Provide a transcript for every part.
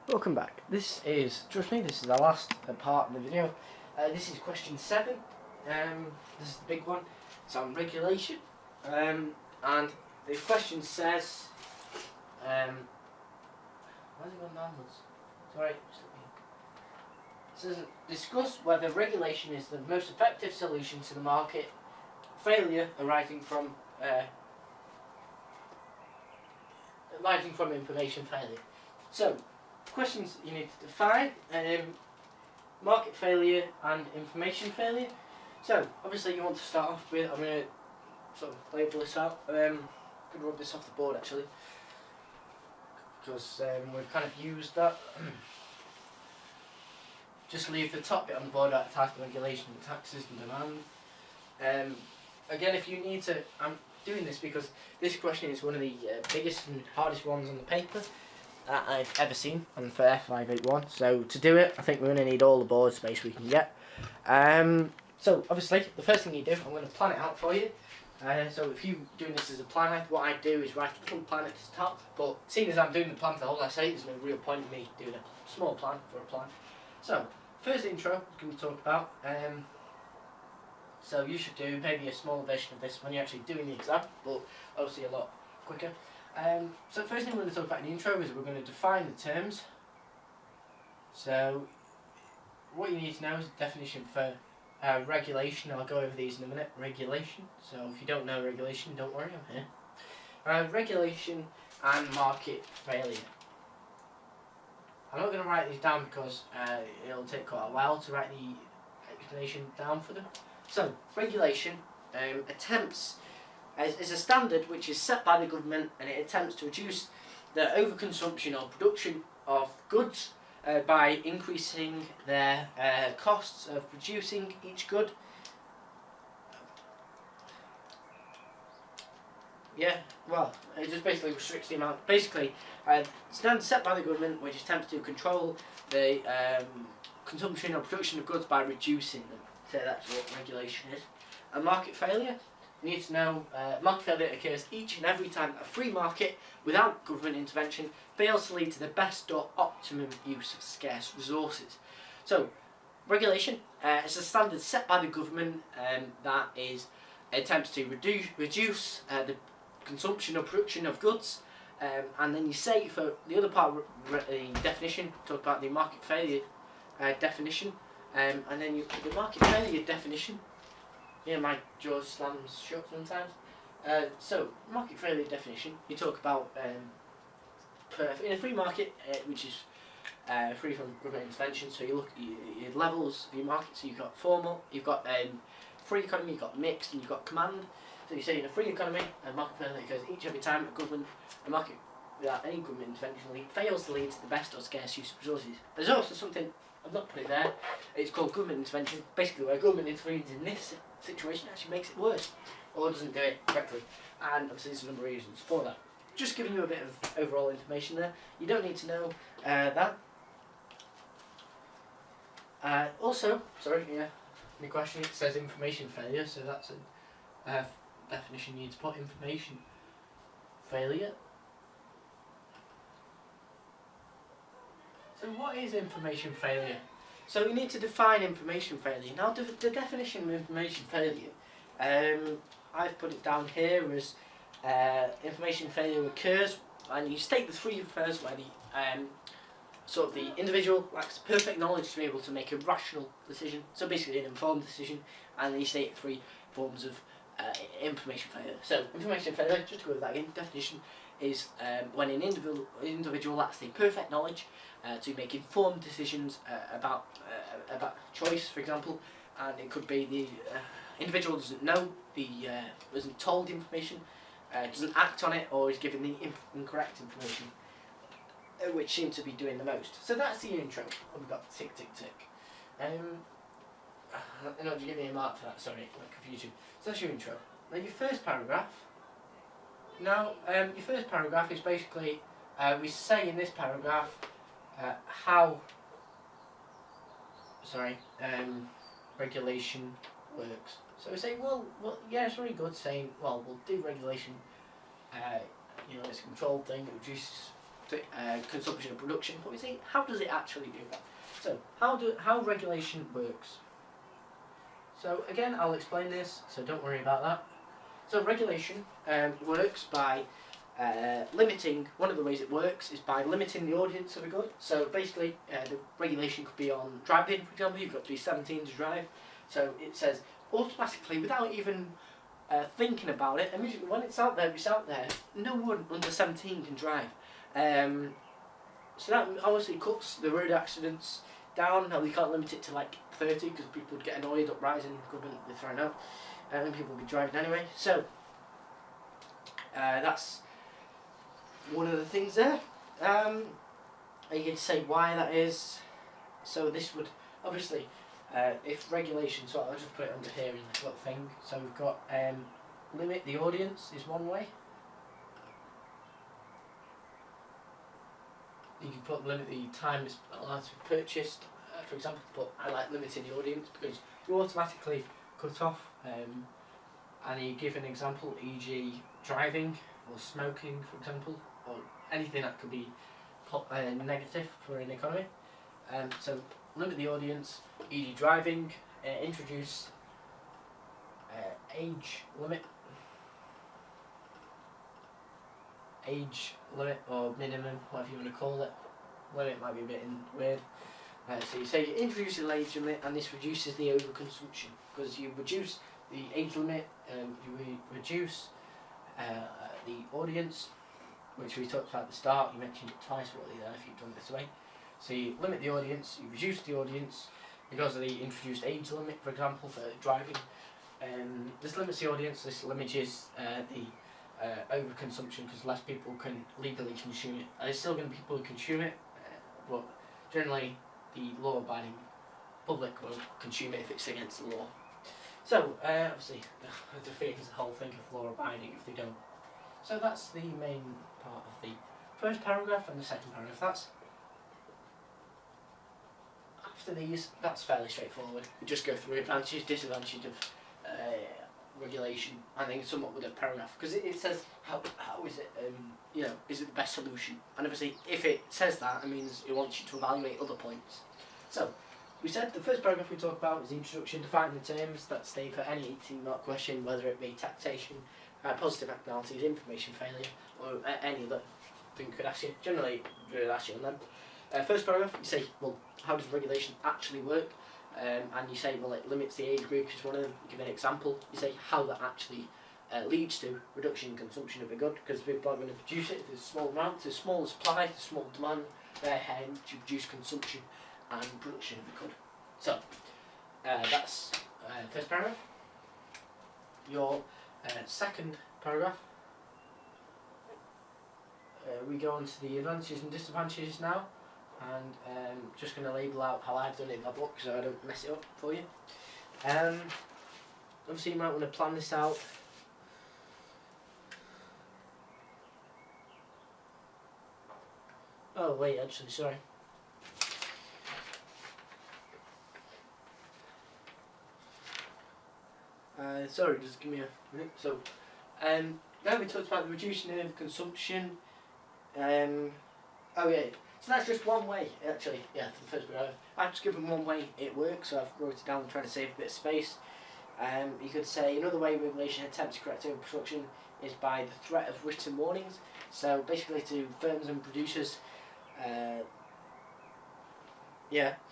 Welcome back. This is, trust me, this is the last part of the video. This is question 7. This is the big one. It's on regulation. And the question says, why has it gone downwards? Sorry. It says, discuss whether regulation is the most effective solution to the market failure arising from information failure. So, questions you need to define: market failure and information failure. So, obviously, you want to start off with. I'm going to sort of label this out. I'm going to rub this off the board actually, because we've kind of used that. Just leave the top bit on the board at task regulation, taxes and demand. Again, if you need to, I'm doing this because this question is one of the biggest and hardest ones on the paper that I've ever seen on for F581. So to do it, I think we're going to need all the board space we can get. So obviously, the first thing you do, I'm going to plan it out for you. So if you're doing this as a planner, what I do is write a full plan at the top. But seeing as I'm doing the plan for the whole essay, there's no real point in me doing a small plan for a plan. So first intro, we're going to talk about. So you should do maybe a small version of this when you're actually doing the exam, but obviously a lot quicker. So first thing we're going to talk about in the intro is we're going to define the terms. So what you need to know is the definition for regulation. I'll go over these in a minute. Regulation. So if you don't know regulation, don't worry, I'm here. Regulation and market failure. I'm not going to write these down because it'll take quite a while to write the explanation down for them. So, regulation is a standard which is set by the government, and it attempts to reduce the overconsumption or production of goods by increasing their costs of producing each good. Yeah, well, it just basically restricts the amount. Basically, standards set by the government which attempts to control the consumption or production of goods by reducing them. So that's what regulation is. And market failure, you need to know market failure occurs each and every time a free market without government intervention fails to lead to the best or optimum use of scarce resources. So regulation is a standard set by the government that is attempts to reduce the consumption or production of goods, and then you say for the other part of the definition, talk about the market failure definition. And then you the market failure definition. Yeah, my jaw slams shut sometimes. So market failure definition, you talk about in a free market, which is free from government intervention. So you look at your levels of your market. So you've got formal, you've got free economy, you've got mixed, and you've got command. So you say in a free economy, market failure occurs every time a market without any government intervention fails to lead to the best or scarce use of resources. There's also something I've not put it there. It's called government intervention. Basically, where government intervenes in this situation actually makes it worse, or doesn't do it correctly. And obviously, there's a number of reasons for that. Just giving you a bit of overall information there. You don't need to know that. Also, sorry, yeah, in the question it says information failure, so that's a definition you need to put: information failure. So what is information failure? So we need to define information failure. Now the definition of information failure, I've put it down here as information failure occurs, and you state the three first where the individual lacks perfect knowledge to be able to make a rational decision, so basically an informed decision, and then you state three forms of information failure. So information failure, just to go over that again, definition is when an individual lacks the perfect knowledge to make informed decisions about choice, for example, and it could be the individual doesn't know wasn't told the information, doesn't act on it, or is given the incorrect information, which seem to be doing the most. So that's the intro. We've got tick tick tick. No, you give me a mark for that. Sorry, I confused you. So that's your intro. Now your first paragraph. Now your first paragraph is basically we say in this paragraph how regulation works. So we say, well, yeah, it's really good saying, well, we'll do regulation. It's a controlled thing. It reduces consumption and production. But we see, how does it actually do that? So how regulation works. So again, I'll explain this, so don't worry about that. So regulation works by limiting. One of the ways it works is by limiting the audience of a good. So basically, the regulation could be on driving, for example. You've got to be 17 to drive. So it says automatically, without even thinking about it, immediately when it's out there, it's out there. No one under 17 can drive. So that obviously cuts the road accidents down. Now we can't limit it to like 30 because people would get annoyed, uprising, government would be thrown out, and people would be driving anyway. So that's one of the things there. You can say why that is. So this would obviously, if regulation, so I'll just put it under here in this little thing. So we've got limit the audience is one way. You can put limit the time it's allowed to be purchased, for example, but I like limiting the audience because you automatically cut off, and you give an example, e.g. driving or smoking, for example, or anything that could be negative for an economy. So limit the audience, e.g. driving, introduce age limit or minimum, whatever you want to call it. Limit might be a bit weird. So you say you introduce the age limit, and this reduces the overconsumption because you reduce the age limit, you reduce the audience, which we talked about at the start. You mentioned it twice already there if you've done it this way. So you limit the audience, you reduce the audience because of the introduced age limit, for example, for driving. This limits the audience, this limits the overconsumption because less people can legally consume it. There's still going to be people who consume it, but generally the law-abiding public will consume it if it's against the law. So obviously the defeats the whole thing of law-abiding if they don't. So that's the main part of the first paragraph and the second paragraph. After these, that's fairly straightforward. We just go through advantages, disadvantages of regulation, I think somewhat with a paragraph, because it says how is it, is it the best solution? And obviously if it says that, it means it wants you to evaluate other points. So we said the first paragraph we talk about is the introduction, defining the terms that stay for any 18-mark question, whether it be taxation, positive externalities, information failure, or any other thing could ask you. Generally we would ask you on them. First paragraph, you say, well, how does regulation actually work? And you say, well, it limits the age group is one of them. You give an example. You say how that actually leads to reduction in consumption of a good, because people aren't going to produce it if there's a small amount, there's small supply, there's small demand, hence you reduce consumption and production of a good. So that's first paragraph. Your second paragraph, we go on to the advantages and disadvantages now. And just going to label out how I've done it in my book so I don't mess it up for you. Obviously you might want to plan this out. Oh wait, actually, sorry. Sorry, just give me a minute. So, now we talked about the reducing of consumption. Oh yeah. So that's just one way, actually, for the first bit. I've just given one way it works, so I've wrote it down and trying to save a bit of space. You could say another way regulation attempts to correct overproduction is by the threat of written warnings. So basically to firms and producers,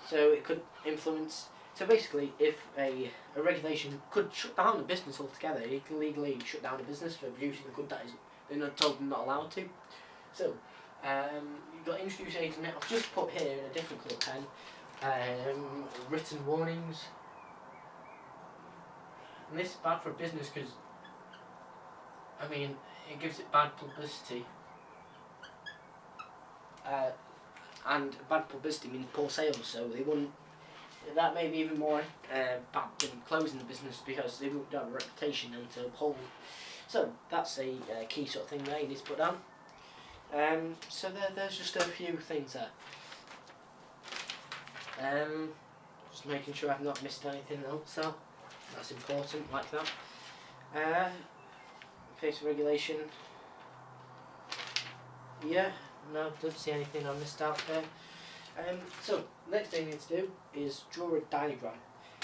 so it could influence. So basically if a regulation could shut down the business altogether, it can legally shut down a business for producing a good that they're not told they're not allowed to. So you've got introduce age limit. I've just put here in a different colour pen, written warnings. And this is bad for a business because, I mean, it gives it bad publicity. And bad publicity means poor sales, so they wouldn't. That may be even more bad than closing the business because they won't have a reputation and to uphold. So that's a key sort of thing there you need to put down. So there's just a few things there. Just making sure I've not missed anything else, so that's important, like that. Face regulation. Yeah, No, don't see anything I missed out there. So, next thing you need to do is draw a diagram.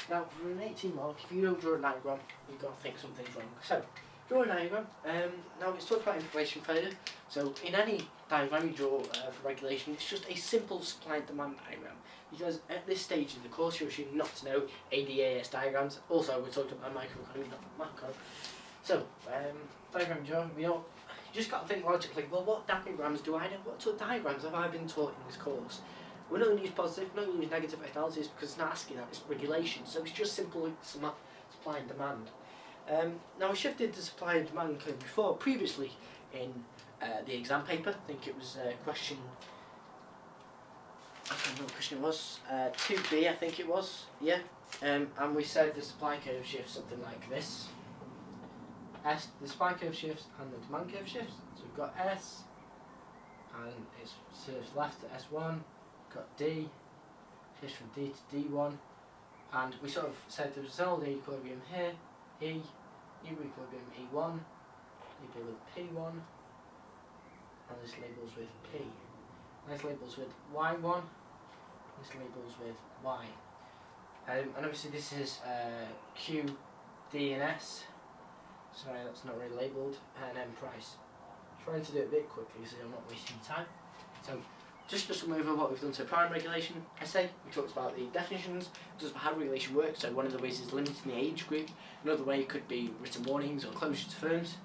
Now, for an 18 mark, if you don't draw a diagram, you've got to think something's wrong. So, draw a diagram. Now, it's talked about information failure. So, in any diagram you draw for regulation, it's just a simple supply and demand diagram. Because at this stage in the course, you're assumed not to know ADAS diagrams. Also, we're talking about microeconomy, not macro. So, diagram draw, you just got to think logically, well, what diagrams do I know? What sort of diagrams have I been taught in this course? We're not going to use positive, we're not going to use negative externalities because it's not asking that, it's regulation. So it's just simple supply and demand. Now we shifted to supply and demand code before, previously in the exam paper. I think it was question, I don't know what question it was, 2B I think it was, yeah. And we said the supply curve shifts something like this. The supply curve shifts and the demand curve shifts. So we've got S, and it's serves left to S1, got D, shifts from D to D1, and we sort of said there was an old equilibrium here, E, new equilibrium E1, label with P1, and this labels with P. This labels with Y1, this labels with Y. And obviously this is Q, D and S. Sorry, that's not really labelled, and then price. Trying to do it a bit quickly so I'm not wasting time. So, just to sum over what we've done so far in regulation essay, we talked about the definitions, just how regulation works. So one of the ways is limiting the age group, another way could be written warnings or closure to firms.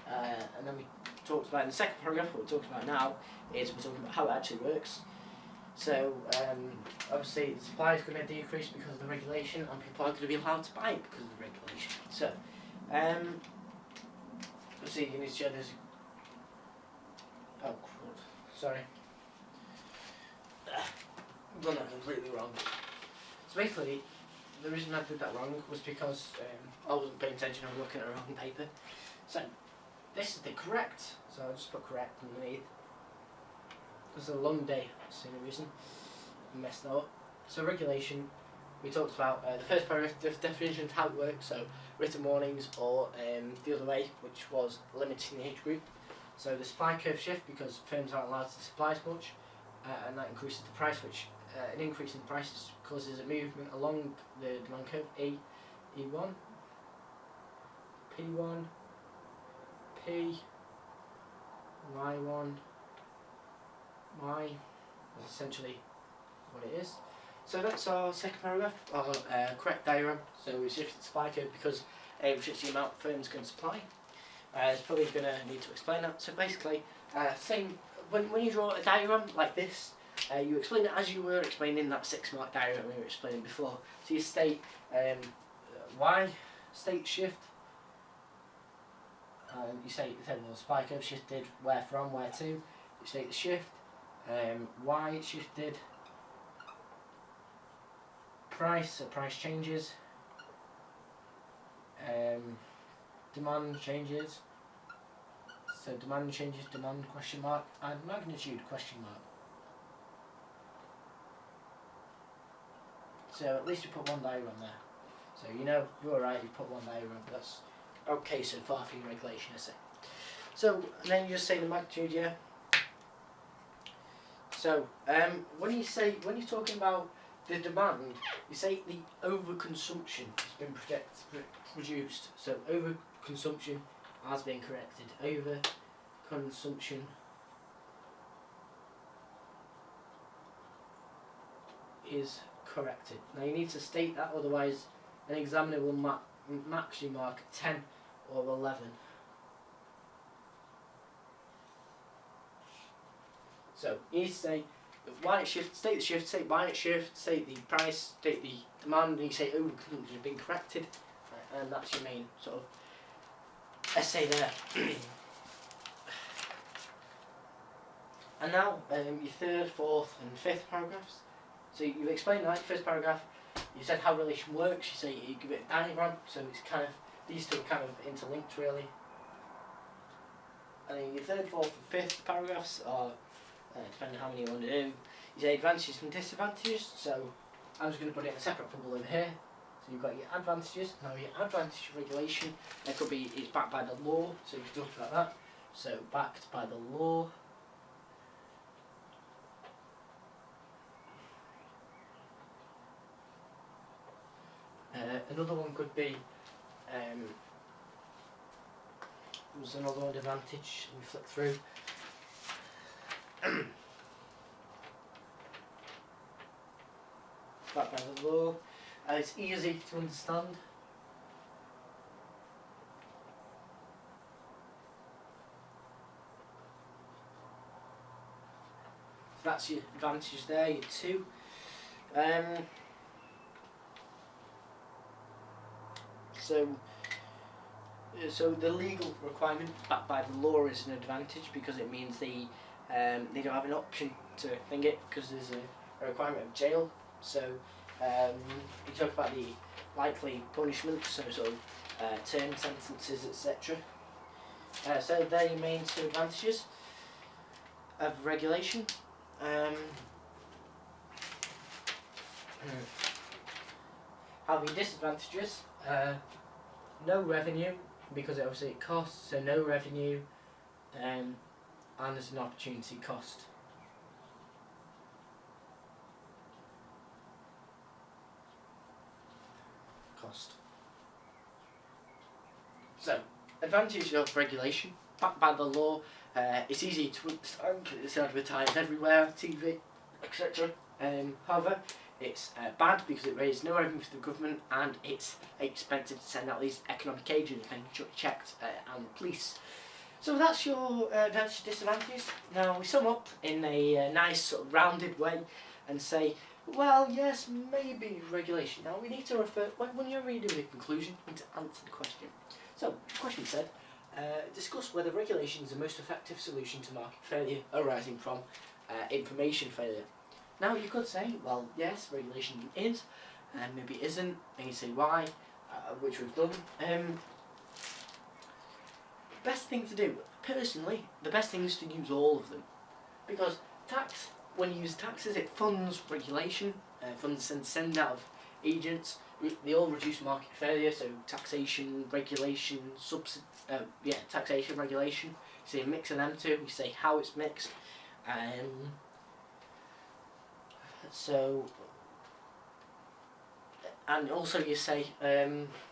And then we talked about in the second paragraph, what we're talking about now is we're talking about how it actually works. So obviously the supply is going to decrease because of the regulation and people aren't going to be allowed to buy it because of the regulation. So let's see, you need to share this. Oh, crud. Sorry. I've done that completely wrong. So basically, the reason I did that wrong was because I wasn't paying attention, I was looking at a wrong paper. So, this is the correct, so I'll just put correct underneath. It was a long day, that's the only reason I messed that up. So regulation, we talked about the first paragraph, the definition of how it works, so written warnings or the other way, which was limiting the age group. So the supply curve shift because firms aren't allowed to supply as much, and that increases the price, which an increase in prices causes a movement along the demand curve, E1, P1, P, Y1, Y, that's essentially what it is. So that's our second paragraph, our correct diagram. So we shifted the supply curve because we restrict the amount firms can supply. It's probably going to need to explain that. So basically, same when you draw a diagram like this, you explain it as you were explaining that 6-mark diagram we were explaining before. So you state Y, state shift, you say well, supply curve shifted where from, where to. You state the shift, Y shifted, price, so price changes, demand changes, so demand changes, demand question mark, and magnitude question mark. So at least you put one diagram there. So you know you're right, you put one diagram, that's okay so far for your regulation essay. So and then you just say the magnitude, yeah. So when you're talking about the demand, you say the overconsumption has been produced. So overconsumption has been corrected. Overconsumption is corrected. Now you need to state that, otherwise an examiner will actually mark 10 or 11. So you need to say why it shift, state the shift, state why it shift, state the price, state the demand, and you say overconsumption has been corrected, and that's your main sort of essay there. And now your third, fourth and fifth paragraphs. So you've explained that, first paragraph, you said how relation works, you say you give it a diagram, so it's kind of, these two are kind of interlinked really. And then your third, fourth and fifth paragraphs are, depending on how many you want to do, you say advantages and disadvantages, so I'm just going to put it in a separate bubble over here. So you've got your advantages, now your advantage regulation, that could be, it's backed by the law, so you can talk about that. So backed by the law, Another one could be, there's another one advantage, let me flip through. Backed by the law, it's easy to understand. So that's your advantage there, your 2. So the legal requirement backed by the law is an advantage because it means they don't have an option to think it because there's a requirement of jail. So you talk about the likely punishments, so sort of term sentences, etc. So they're your main 2 advantages of regulation. Having disadvantages, no revenue because obviously it costs, so no revenue, and there's an opportunity cost. So, advantage of regulation, backed by the law, it's easy to understand, it's advertised everywhere, TV, etc. However, it's bad because it raises no revenue for the government and it's expensive to send out these economic agents and checked and police. So that's your advantage disadvantages. Now we sum up in a nice sort of rounded way and say, well, yes, maybe regulation. Now we need to refer, when you're reading the conclusion, you need to answer the question. So the question said, discuss whether regulation is the most effective solution to market failure arising from information failure. Now you could say, well, yes, regulation is, and maybe it isn't, and you say why, which we've done. Best thing to do, personally, the best thing is to use all of them, because tax, when you use taxes, it funds regulation, funds and send out of agents. They all reduce market failure, so taxation, regulation, taxation, regulation. You say a mix of them two. You say how it's mixed. And also you say,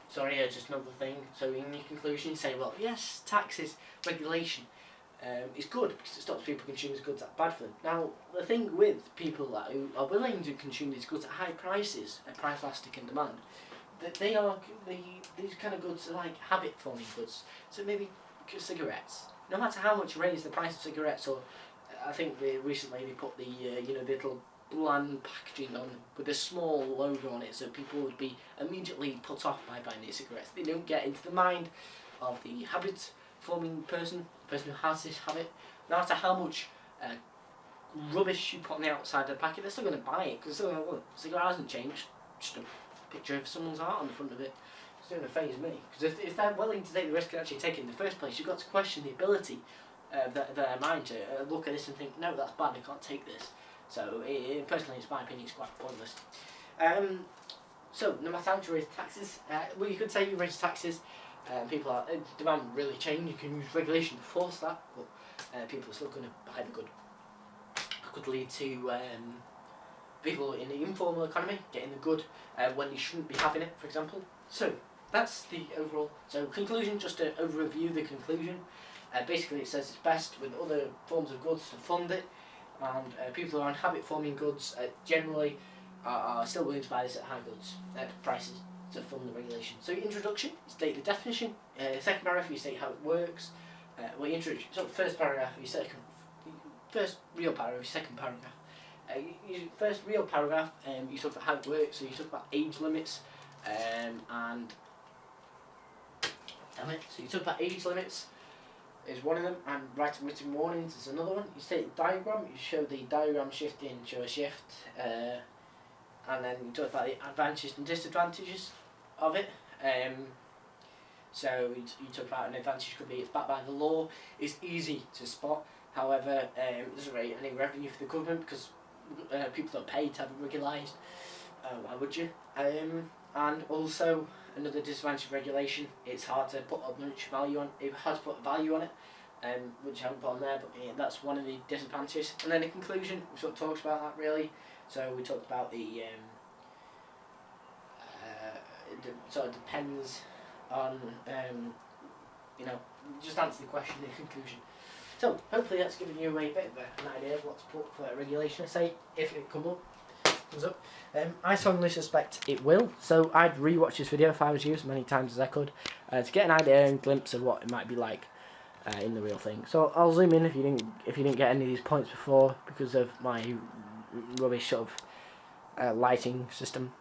just another thing. So in your conclusion, you say, well, yes, taxes, regulation is good because it stops people consuming goods that are bad for them. Now, the thing with people who are willing to consume these goods at high prices, price elastic in demand, that these kind of goods are like habit-forming goods. So maybe cigarettes. No matter how much you raise the price of cigarettes, or I think recently they put the the little bland packaging on with a small logo on it, so people would be immediately put off by buying these cigarettes. They don't get into the mind of the habit-forming person who has this habit. No matter how much rubbish you put on the outside of the packet, they're still going to buy it because the cigarette hasn't changed. Just a picture of someone's heart on the front of it. It's going to faze me, because if they're willing to take the risk of actually taking it in the first place, you've got to question the ability of their mind to look at this and think, no, that's bad, I can't take this. So personally, it's my opinion, it's quite pointless. So no matter how much you raise taxes, well, you could say you raise taxes, people demand really change. You can use regulation to force that, but people are still going to buy the good. It could lead to people in the informal economy getting the good when they shouldn't be having it, for example. So that's the overall. So conclusion, just to overview the conclusion. Basically, it says it's best with other forms of goods to fund it, and people who are on habit-forming goods generally are still willing to buy this at high goods prices to fund the regulation. So introduction, you state the definition. Second paragraph, you state how it works. Well, you introduce. So first paragraph, first real paragraph, second paragraph. First real paragraph, you talk about how it works. So you talk about age limits, so you talk about age limits is one of them, and written warnings is another one. You state the diagram, you show the diagram shifting, show a shift, and then you talk about the advantages and disadvantages of it. So you talk about an advantage could be it's backed by the law, it's easy to spot, however it doesn't raise any revenue for the government because people don't pay to have it regularised. Why would you? And also another disadvantage of regulation, it's hard to put a much value on. It's hard to put a value on it, which I haven't put on there, but yeah, that's one of the disadvantages. And then in conclusion, we sort of talked about that really. So we talked about the sort of depends on, you know, just answer the question in conclusion. So hopefully that's given you a bit of an idea of what to put for a regulation essay if it comes up. I strongly suspect it will, so I'd rewatch this video if I was you as many times as I could to get an idea and glimpse of what it might be like in the real thing. So I'll zoom in if you didn't get any of these points before because of my rubbish sort of lighting system.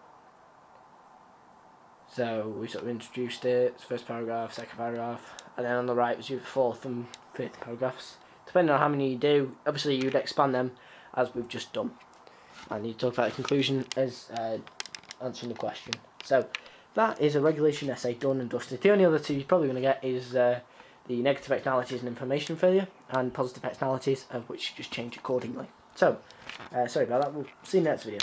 So we sort of introduced it, it's first paragraph, second paragraph, and then on the right was your fourth and fifth paragraphs. Depending on how many you do, obviously you'd expand them as we've just done. And you talk about the conclusion as answering the question. So that is a regulation essay done and dusted. The only other two you're probably going to get is the negative externalities and information failure, and positive externalities, of which just change accordingly. So, sorry about that, we'll see you in the next video.